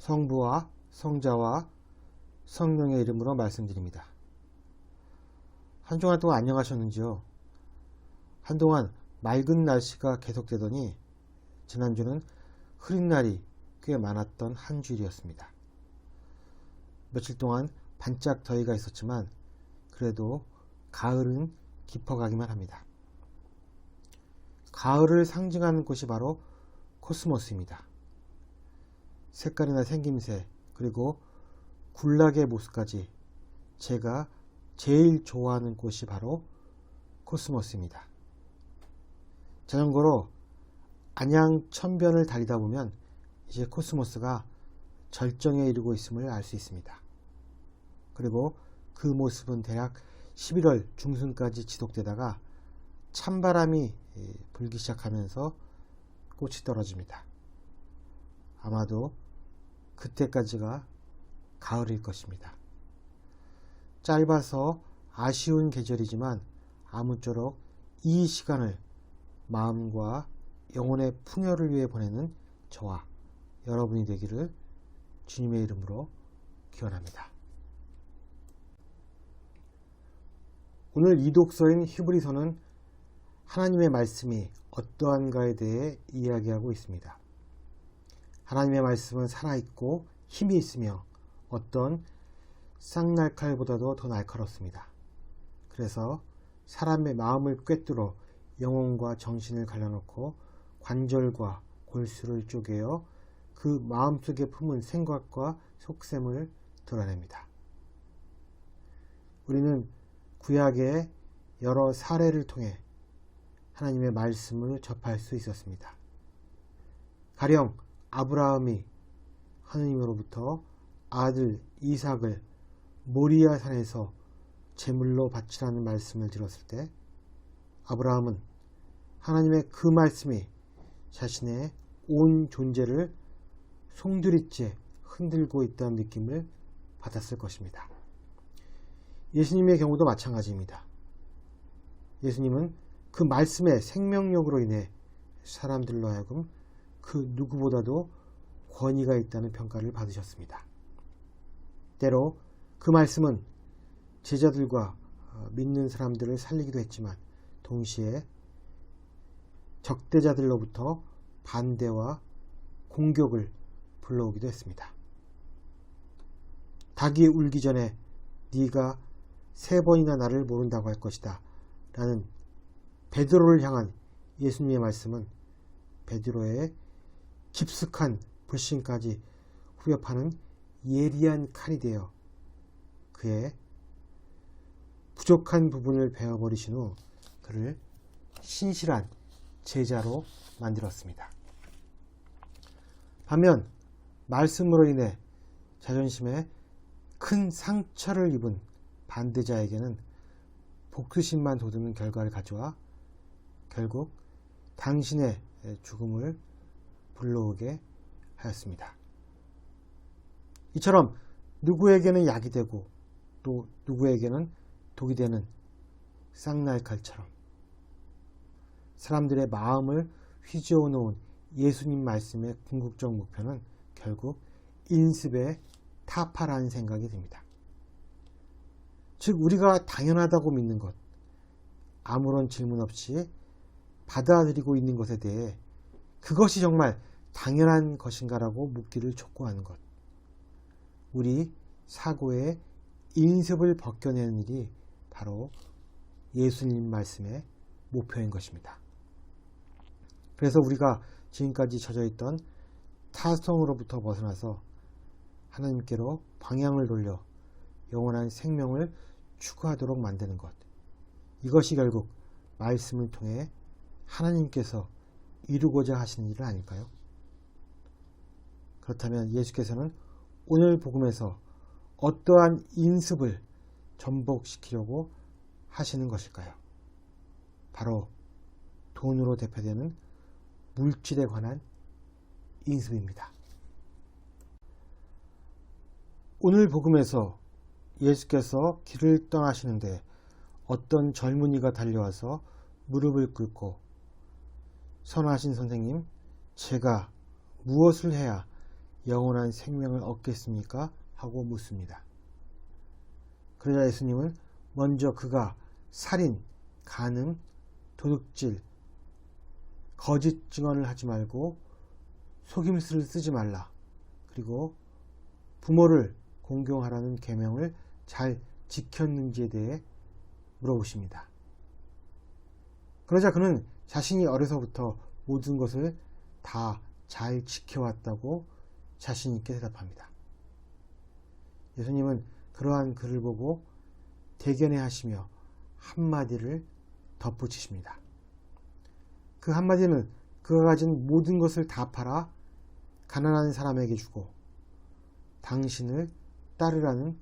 성부와 성자와 성령의 이름으로 말씀드립니다. 한 주간 동안 안녕하셨는지요? 한동안 맑은 날씨가 계속되더니 지난주는 흐린 날이 꽤 많았던 한 주일이었습니다. 며칠 동안 반짝 더위가 있었지만 그래도 가을은 깊어가기만 합니다. 가을을 상징하는 꽃이 바로 코스모스입니다. 색깔이나 생김새 그리고 군락의 모습까지 제가 제일 좋아하는 꽃이 바로 코스모스입니다. 자전거로 안양 천변을 달리다 보면 이제 코스모스가 절정에 이르고 있음을 알 수 있습니다. 그리고 그 모습은 대략 11월 중순까지 지속되다가 찬바람이 불기 시작하면서 꽃이 떨어집니다. 아마도 그때까지가 가을일 것입니다. 짧아서 아쉬운 계절이지만 아무쪼록 이 시간을 마음과 영혼의 풍요를 위해 보내는 저와 여러분이 되기를 주님의 이름으로 기원합니다. 오늘 이 독서인 히브리서는 하나님의 말씀이 어떠한가에 대해 이야기하고 있습니다. 하나님의 말씀은 살아있고 힘이 있으며 어떤 쌍날칼보다도 더 날카롭습니다. 그래서 사람의 마음을 꿰뚫어 영혼과 정신을 갈라놓고 관절과 골수를 쪼개어 그 마음속에 품은 생각과 속셈을 드러냅니다. 우리는 구약의 여러 사례를 통해 하나님의 말씀을 접할 수 있었습니다. 가령 아브라함이 하느님으로부터 아들 이삭을 모리아 산에서 제물로 바치라는 말씀을 들었을 때 아브라함은 하나님의 그 말씀이 자신의 온 존재를 송두리째 흔들고 있다는 느낌을 받았을 것입니다. 예수님의 경우도 마찬가지입니다. 예수님은 그 말씀의 생명력으로 인해 사람들로 하여금 그 누구보다도 권위가 있다는 평가를 받으셨습니다. 때로 그 말씀은 제자들과 믿는 사람들을 살리기도 했지만 동시에 적대자들로부터 반대와 공격을 불러오기도 했습니다. 닭이 울기 전에 네가 3번이나 나를 모른다고 할 것이다 라는 베드로를 향한 예수님의 말씀은 베드로의 깊숙한 불신까지 후벼파는 예리한 칼이 되어 그의 부족한 부분을 베어버리신 후 그를 신실한 제자로 만들었습니다. 반면 말씀으로 인해 자존심에 큰 상처를 입은 반대자에게는 복수심만 돋우는 결과를 가져와 결국 당신의 죽음을 불러오게 하였습니다. 이처럼 누구에게는 약이 되고 또 누구에게는 독이 되는 쌍날칼처럼 사람들의 마음을 휘저어 놓은 예수님 말씀의 궁극적 목표는 결국 인습의 타파라는 생각이 듭니다. 즉 우리가 당연하다고 믿는 것, 아무런 질문 없이 받아들이고 있는 것에 대해 그것이 정말 당연한 것인가라고 묻기를 촉구하는 것. 우리 사고의 인습을 벗겨내는 일이 바로 예수님 말씀의 목표인 것입니다. 그래서 우리가 지금까지 젖어있던 타성으로부터 벗어나서 하나님께로 방향을 돌려 영원한 생명을 추구하도록 만드는 것. 이것이 결국 말씀을 통해 하나님께서 이루고자 하시는 일 아닐까요? 그렇다면 예수께서는 오늘 복음에서 어떠한 인습을 전복시키려고 하시는 것일까요? 바로 돈으로 대표되는 물질에 관한 인습입니다. 오늘 복음에서 예수께서 길을 떠나시는데 어떤 젊은이가 달려와서 무릎을 꿇고 선하신 선생님, 제가 무엇을 해야 영원한 생명을 얻겠습니까? 하고 묻습니다. 그러자 예수님은 먼저 그가 살인, 간음, 도둑질, 거짓 증언을 하지 말고 속임수를 쓰지 말라. 그리고 부모를 공경하라는 계명을 잘 지켰는지에 대해 물어보십니다. 그러자 그는 자신이 어려서부터 모든 것을 다 잘 지켜왔다고 자신 있게 대답합니다. 예수님은 그러한 그를 보고 대견해 하시며 한마디를 덧붙이십니다. 그 한마디는 그가 가진 모든 것을 다 팔아 가난한 사람에게 주고 당신을 따르라는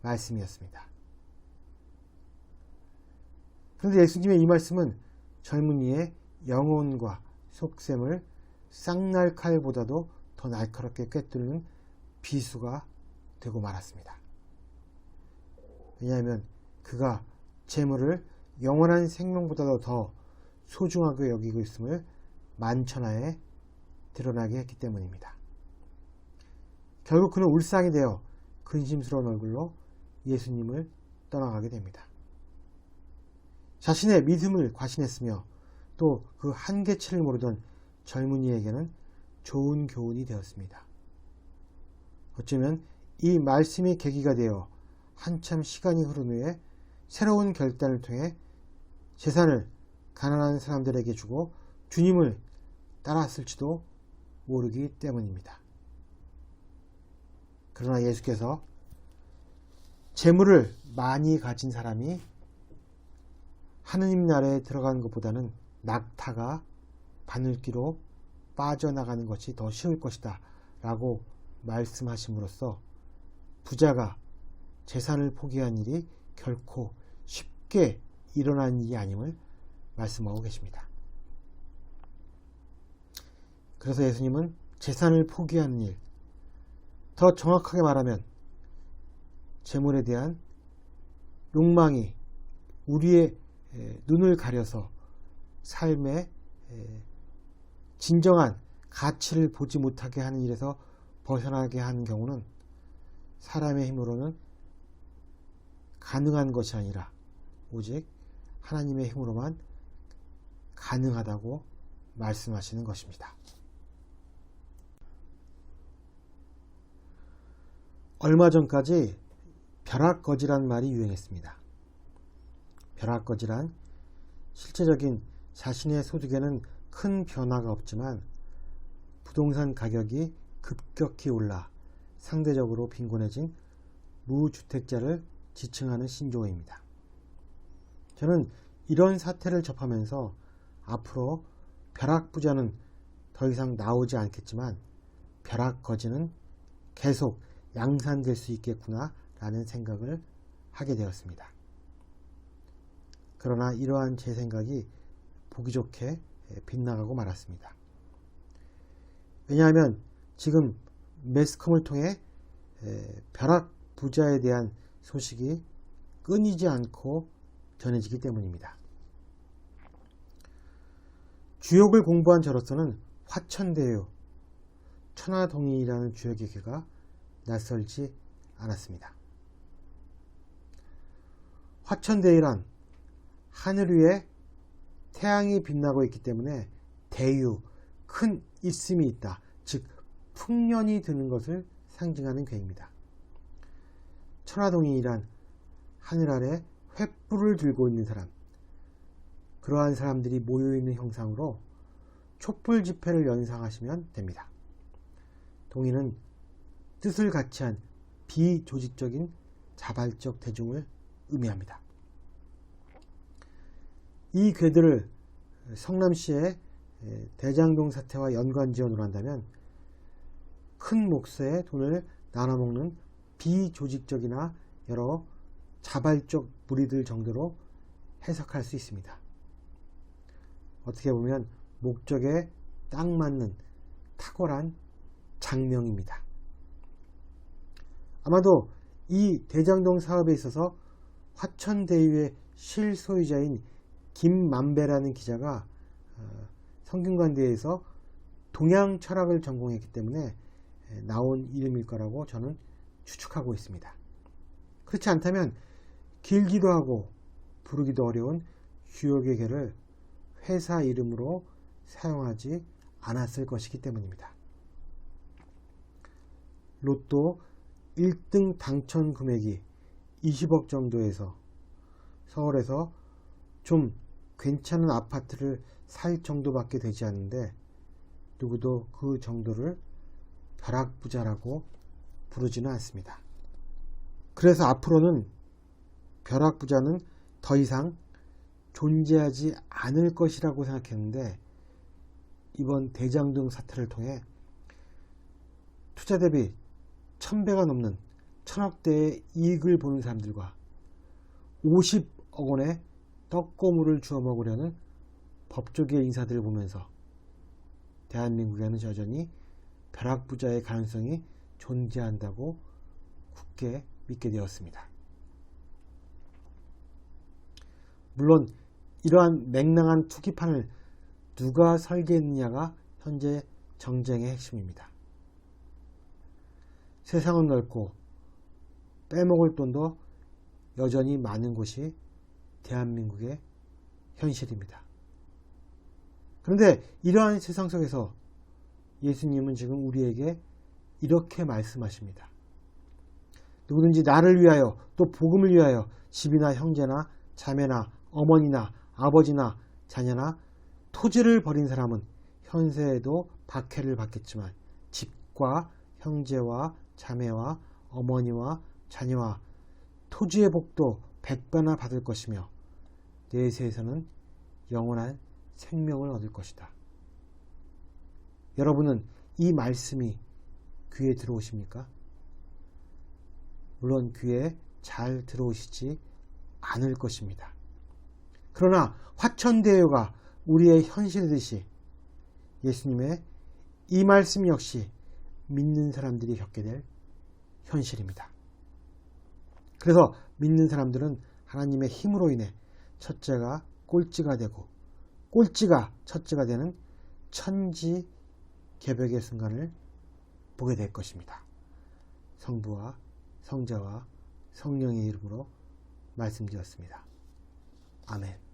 말씀이었습니다. 그런데 예수님의 이 말씀은 젊은이의 영혼과 속셈을 쌍날칼보다도 더 날카롭게 꿰뚫는 비수가 되고 말았습니다. 왜냐하면 그가 재물을 영원한 생명보다도 더 소중하게 여기고 있음을 만천하에 드러나게 했기 때문입니다. 결국 그는 울상이 되어 근심스러운 얼굴로 예수님을 떠나가게 됩니다. 자신의 믿음을 과신했으며 또 그 한계치를 모르던 젊은이에게는 좋은 교훈이 되었습니다. 어쩌면 이 말씀이 계기가 되어 한참 시간이 흐른 후에 새로운 결단을 통해 재산을 가난한 사람들에게 주고 주님을 따랐을지도 모르기 때문입니다. 그러나 예수께서 재물을 많이 가진 사람이 하느님 나라에 들어가는 것보다는 낙타가 바늘기로 빠져나가는 것이 더 쉬울 것이다 라고 말씀하심으로써 부자가 재산을 포기한 일이 결코 쉽게 일어난 일이 아님을 말씀하고 계십니다. 그래서 예수님은 재산을 포기하는 일, 더 정확하게 말하면 재물에 대한 욕망이 우리의 눈을 가려서 삶의 진정한 가치를 보지 못하게 하는 일에서 벗어나게 하는 경우는 사람의 힘으로는 가능한 것이 아니라 오직 하나님의 힘으로만 가능하다고 말씀하시는 것입니다. 얼마 전까지 벼락거지란 말이 유행했습니다. 벼락거지란 실제적인 자신의 소득에는 큰 변화가 없지만 부동산 가격이 급격히 올라 상대적으로 빈곤해진 무주택자를 지칭하는 신조어입니다. 저는 이런 사태를 접하면서 앞으로 벼락부자는 더 이상 나오지 않겠지만 벼락거지는 계속 양산될 수 있겠구나 라는 생각을 하게 되었습니다. 그러나 이러한 제 생각이 보기 좋게 빗나가고 말았습니다. 왜냐하면 지금 매스컴을 통해 벼락부자에 대한 소식이 끊이지 않고 전해지기 때문입니다. 주역을 공부한 저로서는 화천대유, 천화동인이라는 주역의 개가 낯설지 않았습니다. 화천대유란 하늘 위에 태양이 빛나고 있기 때문에 대유, 큰 있음이 있다, 즉 풍년이 드는 것을 상징하는 괴입니다. 천화동인이란 하늘 아래 횃불을 들고 있는 사람, 그러한 사람들이 모여있는 형상으로 촛불 집회를 연상하시면 됩니다. 동인은 뜻을 같이한 비조직적인 자발적 대중을 의미합니다. 이 괴들을 성남시의 대장동 사태와 연관지어 놓는다면 큰 몫의 돈을 나눠먹는 비조직적이나 여러 자발적 무리들 정도로 해석할 수 있습니다. 어떻게 보면 목적에 딱 맞는 탁월한 장명입니다. 아마도 이 대장동 사업에 있어서 화천대유의 실소유자인 김만배라는 기자가 성균관대에서 동양 철학을 전공했기 때문에 나온 이름일 거라고 저는 추측하고 있습니다. 그렇지 않다면 길기도 하고 부르기도 어려운 규역의 개를 회사 이름으로 사용하지 않았을 것이기 때문입니다. 로또 1등 당첨 금액이 20억 정도에서 서울에서 좀 괜찮은 아파트를 살 정도밖에 되지 않는데 누구도 그 정도를 벼락부자라고 부르지는 않습니다. 그래서 앞으로는 벼락부자는 더 이상 존재하지 않을 것이라고 생각했는데 이번 대장동 사태를 통해 투자 대비 1000배가 넘는 1000억대의 이익을 보는 사람들과 50억 원의 떡고물을 주워 먹으려는 법조계 인사들을 보면서 대한민국에는 여전히 벼락부자의 가능성이 존재한다고 굳게 믿게 되었습니다. 물론 이러한 맹랑한 투기판을 누가 설계했느냐가 현재 정쟁의 핵심입니다. 세상은 넓고 빼먹을 돈도 여전히 많은 곳이 대한민국의 현실입니다. 그런데 이러한 세상 속에서 예수님은 지금 우리에게 이렇게 말씀하십니다. 누구든지 나를 위하여 또 복음을 위하여 집이나 형제나 자매나 어머니나 아버지나 자녀나 토지를 버린 사람은 현세에도 박해를 받겠지만 집과 형제와 자매와 어머니와 자녀와 토지의 복도 100배나 받을 것이며 내세에서는 영원한 생명을 얻을 것이다. 여러분은 이 말씀이 귀에 들어오십니까? 물론 귀에 잘 들어오시지 않을 것입니다. 그러나 화천대유가 우리의 현실이듯이 예수님의 이 말씀 역시 믿는 사람들이 겪게 될 현실입니다. 그래서 믿는 사람들은 하나님의 힘으로 인해 첫째가 꼴찌가 되고 꼴찌가 첫째가 되는 천지개벽의 순간을 보게 될 것입니다. 성부와 성자와 성령의 이름으로 말씀드렸습니다. 아멘.